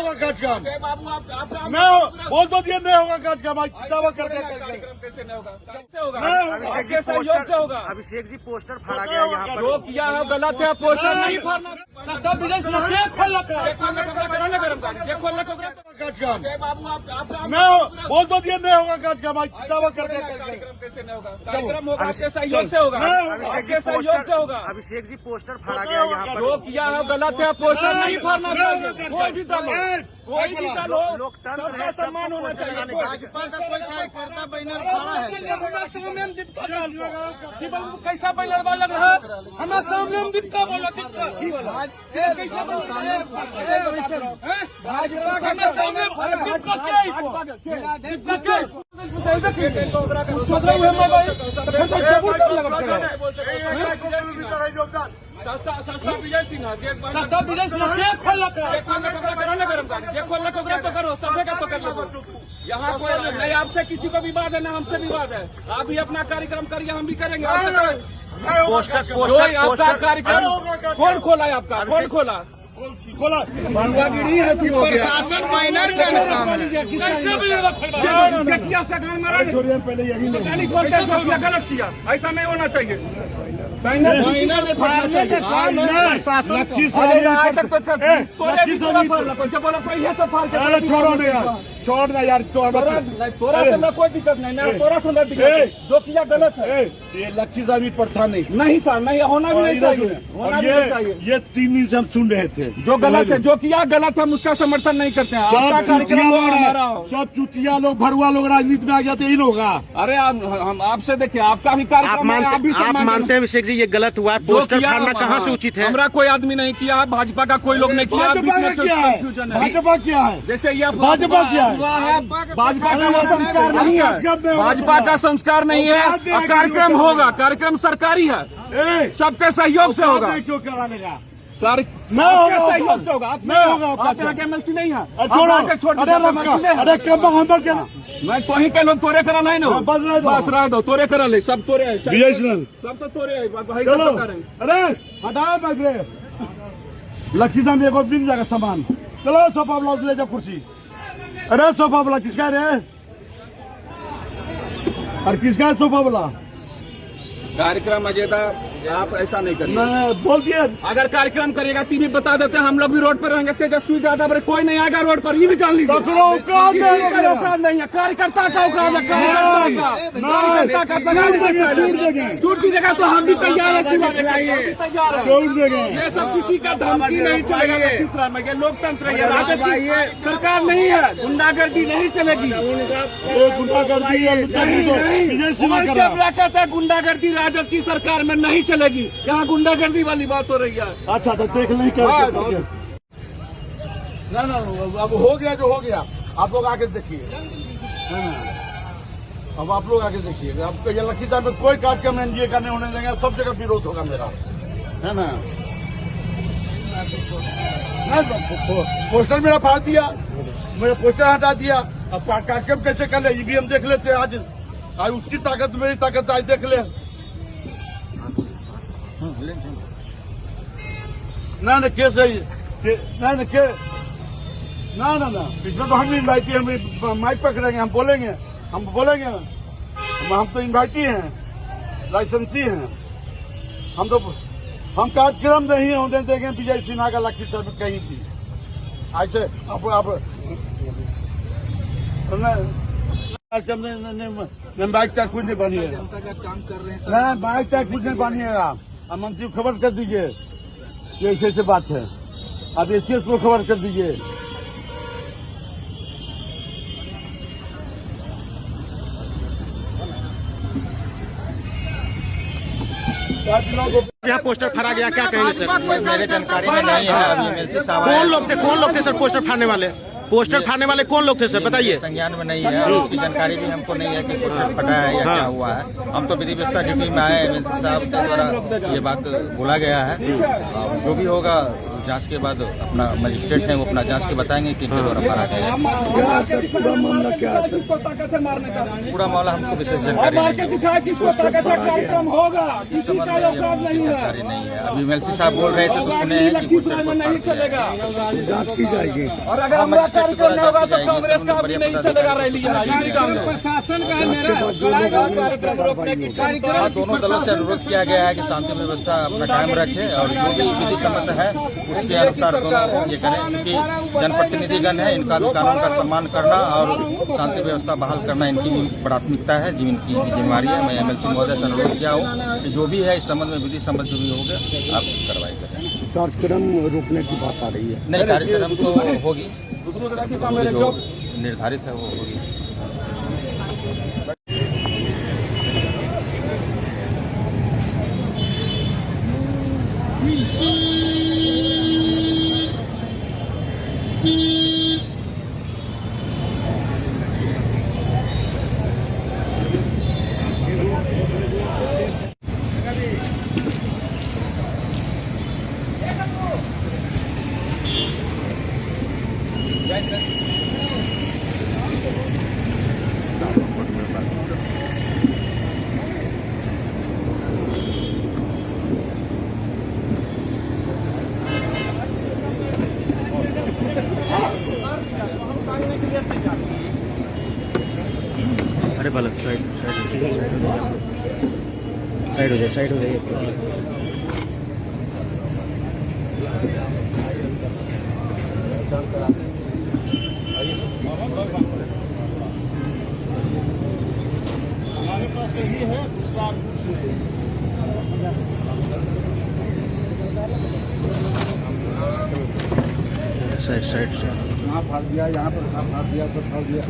होगा काज काम, बाबू आप नहीं हो बोल तो दिया नहीं होगा काज काम, दावा करके कार्यक्रम कैसे नहीं होगा? कैसे होगा? नहीं होगा। आपके सहयोग से होगा। अभिषेक जी पोस्टर फाड़ा गया यहाँ पर। जो किया है गलत है, पोस्टर नहीं फाड़ना। रास्ता विदेश खोलना कराना गरम चेक खोलना काज काम, बाबू आप नहीं हो बोल तो दिया नहीं होगा काज काम, दावा करके कार्यक्रम कैसे नहीं होगा? कार्यक्रम होगा आपके सहयोग से होगा। आपके सहयोग से होगा। अभिषेक जी पोस्टर फाड़ा गया यहाँ पर। जो किया है गलत है, पोस्टर नहीं फाड़ना चाहिए। कोई भी दल हो, कोई भी दल हो, लोकतंत्र सबका है, सम्मान होना चाहिए। भाजपा का कोई कार्यकर्ता बैनर खड़ा है कैसा बैनर वाला लग रहा है? हमारे सामने हम दिक्का बोला दिक्का की बोला कैसा बोला है? भाजपा का हमारे सामने दिक्का क्या है? दिक्का क्या है? सस्ता विजय सिन्हा सस्ता विजय सिन्हा चेक खोलना कराना गरम चेक खोलना तो करो, सभ्य का पकड़ लो। यहाँ कोई नहीं, आपसे किसी को विवाद है, ना हमसे विवाद है। आप भी अपना कार्यक्रम करिए, हम भी करेंगे। जो आपका कार्यक्रम कौन खोला है? आपका कौन खोला? खोला बंगागिरी है, प्रशासन बैनर का काम है। पहले यही लोग 40 रुपया गलत किया, ऐसा नहीं होना चाहिए। बैनर फाड़ने का काम है प्रशासन का। छोड़ो ना यार, छोड़ ना यार, तोरा से ना कोई दिक्कत नहीं, ना तोरा से ना दिक्कत। जो किया गलत है, ये लक्की साहब पर था नहीं था, नहीं होना भी नहीं चाहिए, होना भी नहीं चाहिए। ये 3 दिन से हम सुन रहे थे। जो गलत है, जो किया गलत है, हम उसका समर्थन नहीं करते हैं। आपका कार्यक्रम हो, हमारा हो। सब चुतिया लोग, भरुआ लोग राजनीति में आ गया तो इन होगा। अरे हम आपसे देखिए, आपका भी कार्यक्रम है, आप भी आप सम्मान मानते हैं अभिषेक जी ये गलत हुआ है? पोस्टर फाड़ना कहाँ से उचित है? हमारा कोई आदमी नहीं किया, भाजपा का कोई लोग नहीं किया। भाजपा का क्या है? कंफ्यूजन है। भाजपा क्या है? जैसे ये भाजपा क्या है? हुआ है, भाजपा का वो संस्कार नहीं है, भाजपा का संस्कार नहीं है। कार्यक्रम होगा, कार्यक्रम सरकारी है, सबके सहयोग से होगा। क्यों कराने का सर, सबके सहयोग से होगा। नहीं होगा। आप यहाँ के एमएलसी नहीं है, अरे कब हम क्या मैं कहीं के लोग तोरे करा नहीं ना, बस रह दो, तोरे करा ले, सब तोरे है, सब तो तोरे है। चलो अरे हटाओ बैठे लक्की साहब एगो बिन जाएगा सामान। चलो सोफा ब्लाउज ले जाओ कुर्सी। अरे सोफा वाला किसका रे? और किसका है सोफा वाला? कार्यक्रम मजेदार, आप ऐसा नहीं करिए। बोल दिए अगर कार्यक्रम करेगा टीवी बता देते हैं, हम लोग भी रोड पर रहेंगे। तेजस्वी यादव कोई नहीं आएगा रोड पर, ये भी जान लीजिए। किसी का औकात नहीं है, कार्यकर्ता का औकात है, कार्यकर्ता का। छूट की जगह तो हम भी तैयार है। ये सब किसी का धमकी नहीं चलेगा। तीसरा में ये लोकतंत्र है, राजनीति सरकार नहीं है, गुंडागर्दी नहीं चलेगी। कहता है गुंडागर्दी राजद की सरकार में नहीं चलेगी, यहाँ गुंडागर्दी वाली बात हो रही है। अच्छा तो देख नहीं कर ना, अब हो गया जो हो गया। आप लोग आके देखिए, अब आप लोग आके देखिए। अब ये लक्की साहब में कोई कार्यक्रम एनडीए का नहीं होने देंगे, सब जगह विरोध होगा मेरा, है ना। पोस्टर मेरा फाड़ दिया, मेरा पोस्टर हटा दिया। अब कार्यक्रम कैसे कर ले, ये भी हम देख लेते हैं। आज उसकी ताकत मेरी ताकत आज देख ले। ना केस है, ना इसमें तो हम इन्वाइट ही, हम माइक पकड़ेंगे, हम बोलेंगे। हम तो इन्वाइट ही हैं, लाइसेंसी हैं। हम कार्यक्रम नहीं होने देंगे विजय सिन्हा का लक्की साहब कहीं थी ऐसे। अब बाइक तक कुछ नहीं बनिएगा, नहीं बाइक तक कुछ नहीं बनिएगा। अब मंत्री को खबर कर दीजिए कि ऐसे बात है, आप एसीएस को खबर कर दीजिए। यहाँ पोस्टर फाड़ा गया, क्या कहेंगे सर? मेरे जानकारी में नहीं है। अभी एमएलसी साहब कौन लोग थे सर पोस्टर फाड़ने वाले? पोस्टर फाड़ने वाले कौन लोग थे सर, बताइए। संज्ञान में नहीं है, उसकी जानकारी भी हमको नहीं है कि पोस्टर फटा है या क्या हुआ है। हम तो विधि व्यवस्था ड्यूटी में आए, एमएलसी साहब के द्वारा ये बात बोला गया है। जो भी होगा जांच के बाद अपना मजिस्ट्रेट है वो अपना जांच के बताएंगे कि इनके द्वारा मारा गया है। पूरा मामला क्या है? किसको ताकत है मारने का? पूरा मामला हमको विशेष जानकारी मार के नहीं है। दिखाया किसको ताकत है? कार्यक्रम होगा, इस किसी संबंध का में औकात नहीं है। जानकारी नहीं है। अभी एमएलसी साहब बोल रहे थे तो सुने हैं कि लखीसराय में नहीं चलेगा। जांच की जाएगी। और अगर हमारा कार्यक्रम नहीं होगा तो कांग्रेस का भी नहीं चलेगा रैली। प्रशासन का कार्यक्रम रोकने की हाँ, दोनों दलों से अनुरोध किया गया है कि शांति व्यवस्था अपना कायम रखे और जो भी विधि सम्मत है उसके अनुसार दोनों ये करें, क्योंकि जनप्रतिनिधिगण है, इनका भी कानून का सम्मान करना और शांति व्यवस्था बहाल करना इनकी भी प्राथमिकता है, इनकी जिम्मेवारी है। मैं एमएलसी महोदय से अनुरोध किया हूँ कि जो भी है इस संबंध में विधि सम्मत जो भी होगा आप कार्रवाई करें। कार्यक्रम रोकने की बात आ रही है। नहीं, कार्यक्रम तो होगी, जो निर्धारित है वो होगी। अरे बालक साइड हो जाए, साइड हो जाइए। साइड से यहाँ फाड़ दिया, यहाँ पर फाड़ दिया, तो फाड़ दिया।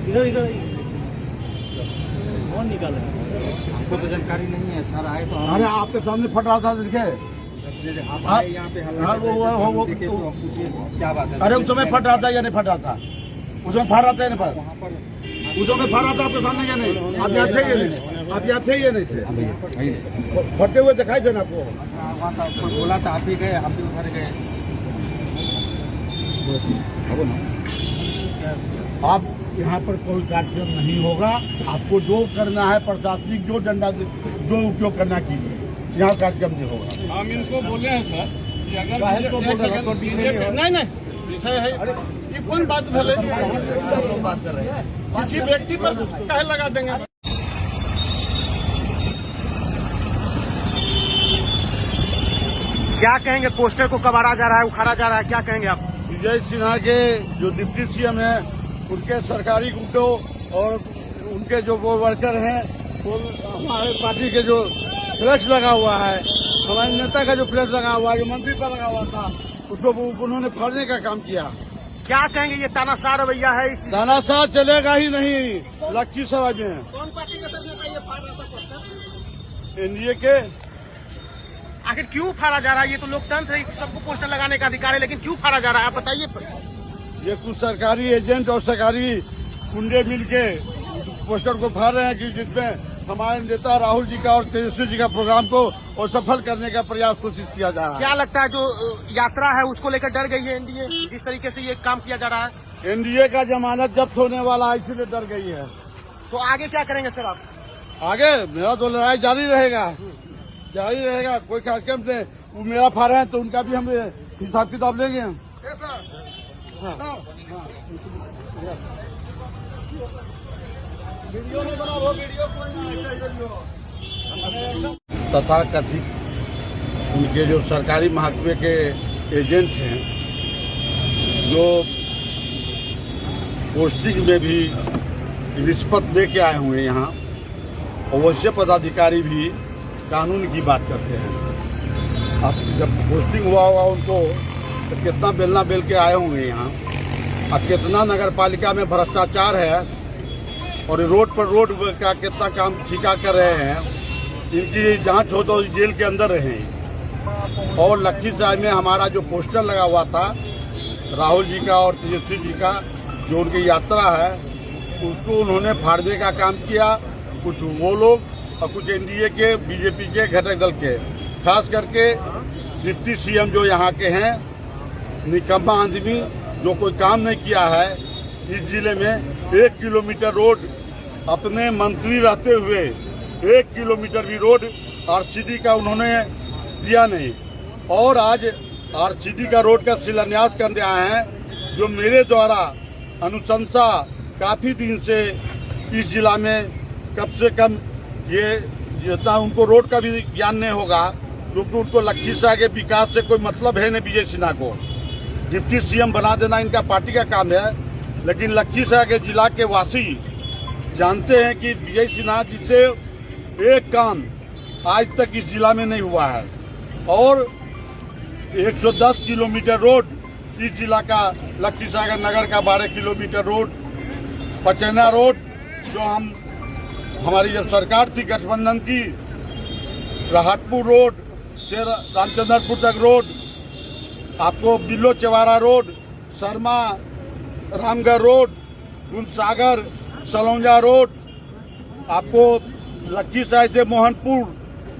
इधर इधर कौन निकाला? हमको तो जानकारी नहीं है सर, आए तो अरे आपके सामने फट रहा था, देखे? यहाँ पे हाँ, वो क्या बात है? अरे उस समय फट रहा था या नहीं फट रहा था? उसमें फाड़ रहा था या नहीं फाड़? उस समय फाड़ रहा था आपके सामने या नहीं? आप यहाँ थे या नहीं? आप यहाँ थे या नहीं थे? फटे हुए दिखाई थे ना आपको? वहाँ था, कोई बोला था, आप ही गए, हम भी उधर गए। आप यहाँ पर कोई कार्यक्रम नहीं होगा। आपको जो करना है प्रशासनिक जो डंडा जो उपयोग करना कीजिए, यहाँ कार्यक्रम नहीं होगा। हम इनको बोले हैं सर कि अगर नहीं विषय है, ये कौन बात भले बात कर रहे हैं, किसी व्यक्ति पर कहे लगा देंगे। क्या कहेंगे? पोस्टर को कबाड़ा जा रहा है, उखाड़ा जा रहा है, क्या कहेंगे आप? विजय सिन्हा के जो डिप्टी सीएम है, उनके सरकारी गुंडों और उनके जो वो वर्कर हैं, वो हमारे पार्टी के जो फ्लैक्स लगा हुआ है, हमारे नेता का जो फ्लैक्स लगा हुआ है, जो मंत्री पर लगा हुआ था, उसको उन्होंने फाड़ने का काम किया। क्या कहेंगे? ये तानाशाह रवैया है इस तानाशाह चलेगा ही नहीं लखीसराय में। कौन पार्टी का तरफ ये फाड़ रहा था पोस्टर? एनडीए के। आखिर क्यों फाड़ा जा रहा है? ये तो लोकतंत्र है, सबको पोस्टर लगाने का अधिकार है, लेकिन क्यों फाड़ा जा रहा है आप बताइए। ये कुछ सरकारी एजेंट और सरकारी गुंडे मिलके पोस्टर को फाड़ रहे हैं कि जिसमें हमारे नेता राहुल जी का और तेजस्वी जी का प्रोग्राम को और सफल करने का प्रयास कोशिश किया जा रहा है। क्या लगता है जो यात्रा है उसको लेकर डर गई है एनडीए, जिस तरीके से ये काम किया जा रहा है? एनडीए का जमानत जब्त होने वाला है, इसलिए डर गई है। तो आगे क्या करेंगे सर आप? आगे मेरा तो लड़ाई जारी रहेगा। कोई कार्यक्रम से वो मेरा फाड़े हैं तो उनका भी हम हिसाब किताब लेंगे। तथा कथित उनके जो सरकारी महकमे के एजेंट हैं, जो पोस्टिंग में भी रिश्वत दे के आए हुए हैं, यहाँ अवश्य पदाधिकारी भी कानून की बात करते हैं। अब जब पोस्टिंग हुआ होगा उनको तो कितना बेलना बेल के आए होंगे यहाँ, और कितना नगर पालिका में भ्रष्टाचार है और रोड पर रोड का कितना काम ठिका कर रहे हैं। इनकी जांच हो तो जेल के अंदर रहें। और लखीसराय में हमारा जो पोस्टर लगा हुआ था राहुल जी का और तेजस्वी जी का, जो उनकी यात्रा है, उसको उन्होंने फाड़ने का काम किया। कुछ वो लोग और कुछ एनडीए के, बीजेपी के घटक दल के, खास करके डिप्टी सीएम जो यहाँ के हैं, निकम्मा आदमी जो कोई काम नहीं किया है इस जिले में। 1 किलोमीटर रोड अपने मंत्री रहते हुए 1 किलोमीटर भी रोड आरसीडी का उन्होंने दिया नहीं, और आज आरसीडी का रोड का शिलान्यास करने आए हैं, जो मेरे द्वारा अनुशंसा काफी दिन से इस जिला में कम से कम ये जितना उनको रोड का भी ज्ञान नहीं होगा, क्योंकि उनको लखीसराय के विकास से कोई मतलब है नहीं। विजय सिन्हा को डिप्टी सीएम बना देना इनका पार्टी का काम है, लेकिन लखीसराय के जिला के वासी जानते हैं कि विजय सिन्हा जी से एक काम आज तक इस जिला में नहीं हुआ है, और 110 किलोमीटर रोड इस जिला का, लखीसराय नगर का 12 किलोमीटर रोड, पचैना रोड जो हमारी जब सरकार थी गठबंधन की, राहतपुर रोड से रामचंद्रपुर तक रोड, आपको Billo Chawara road, Sharma Ramgarh road, Gundsagar Salaunja road, आपको लखीसराय से Mohanpur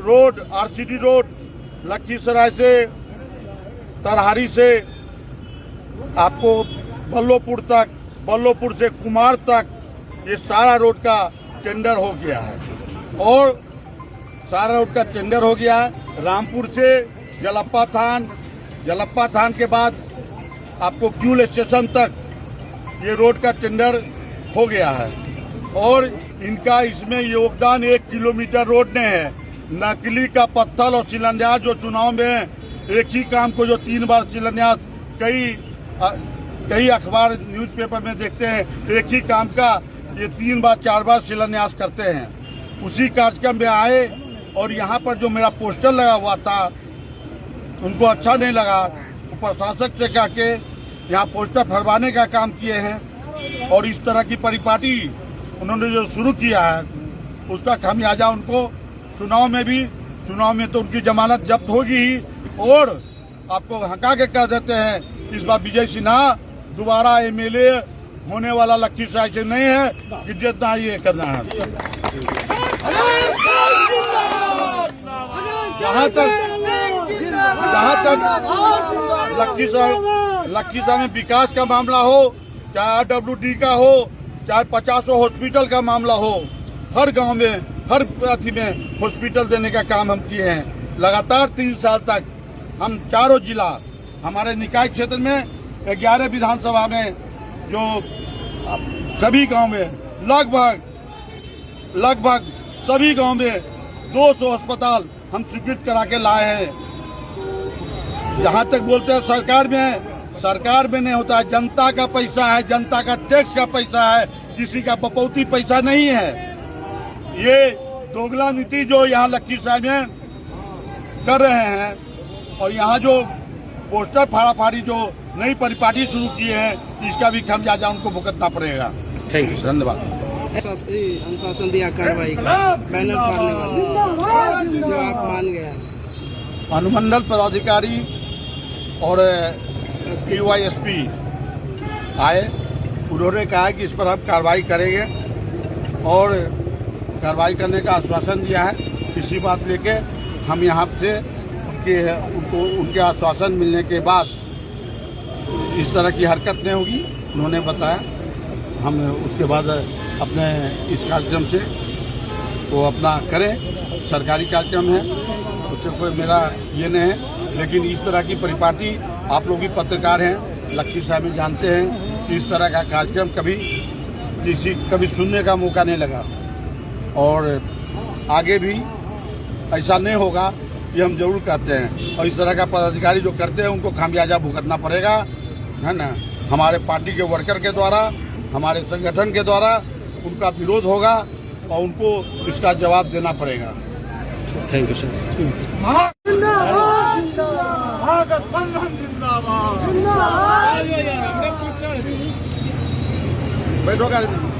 road RCD road, Lakhisarai से तरहारी से आपको बल्लोपुर तक, बल्लोपुर से कुमार तक, ये सारा रोड का टेंडर हो गया है, और सारा रोड का टेंडर हो गया है। रामपुर से जलप्पा थान, जलप्पा थान के बाद आपको क्यूल स्टेशन तक ये रोड का टेंडर हो गया है, और इनका इसमें योगदान 1 किलोमीटर रोड ने है। नकली का पत्थर और शिलान्यास जो चुनाव में एक ही काम को जो 3 बार शिलान्यास, कई अखबार न्यूज़पेपर में देखते हैं, एक ही काम का ये 3 बार 4 बार शिलान्यास करते हैं। उसी कार्यक्रम में आए और यहाँ पर जो मेरा पोस्टर लगा हुआ था उनको अच्छा नहीं लगा, तो प्रशासक से कह के यहाँ पोस्टर फरवाने का काम किए हैं, और इस तरह की परिपाटी उन्होंने जो शुरू किया है उसका खामियाजा उनको चुनाव में तो उनकी जमानत जब्त होगी ही, और आपको हका के कह देते हैं इस बार विजय सिन्हा दोबारा एमएलए होने वाला लखीसराय से नहीं है कि जितना ये करना है। जहाँ तक लखीसराय में विकास का मामला हो, चाहे आरडब्ल्यूडी का हो, चाहे 50 हॉस्पिटल का मामला हो, हर गांव में, हर अथी में हॉस्पिटल देने का काम हम किए हैं। लगातार 3 साल तक हम चारों जिला, हमारे निकाय क्षेत्र में 11 विधानसभा में जो सभी गांव में लगभग सभी गांव में 200 अस्पताल हम स्वीकृत करा के लाए हैं। जहां तक बोलते हैं सरकार में नहीं होता है, जनता का पैसा है, जनता का टैक्स का पैसा है, किसी का बपौती पैसा नहीं है। ये दोगला नीति जो यहाँ लखीसराय में कर रहे हैं, और यहाँ जो पोस्टर फाड़ाफाड़ी जो नई परिपाटी शुरू किए हैं, इसका भी खामियाजा उनको भुगतना पड़ेगा। धन्यवाद। अनुशासन दिया कार्रवाई का बैनर फाड़ने वाले जो आप मान गया। अनुमंडल पदाधिकारी और DYSP आए, उन्होंने कहा कि इस पर हम कार्रवाई करेंगे, और कार्रवाई करने का आश्वासन दिया है। इसी बात लेके हम यहाँ से कि उनके आश्वासन मिलने के बाद इस तरह की हरकत नहीं होगी, उन्होंने बताया। हम उसके बाद अपने इस कार्यक्रम से वो अपना करें, सरकारी कार्यक्रम है, उससे कोई मेरा ये नहीं है, लेकिन इस तरह की परिपाटी, आप लोग भी पत्रकार हैं, लखीसराय में जानते हैं, इस तरह का कार्यक्रम कभी सुनने का मौका नहीं लगा, और आगे भी ऐसा नहीं होगा, ये हम जरूर कहते हैं। और इस तरह का पदाधिकारी जो करते हैं उनको खामियाजा भुगतना पड़ेगा, है ना। हमारे पार्टी के वर्कर के द्वारा, हमारे संगठन के द्वारा उनका विरोध होगा, और उनको इसका जवाब देना पड़ेगा। Thank you sir. बैठो गाड़ी में।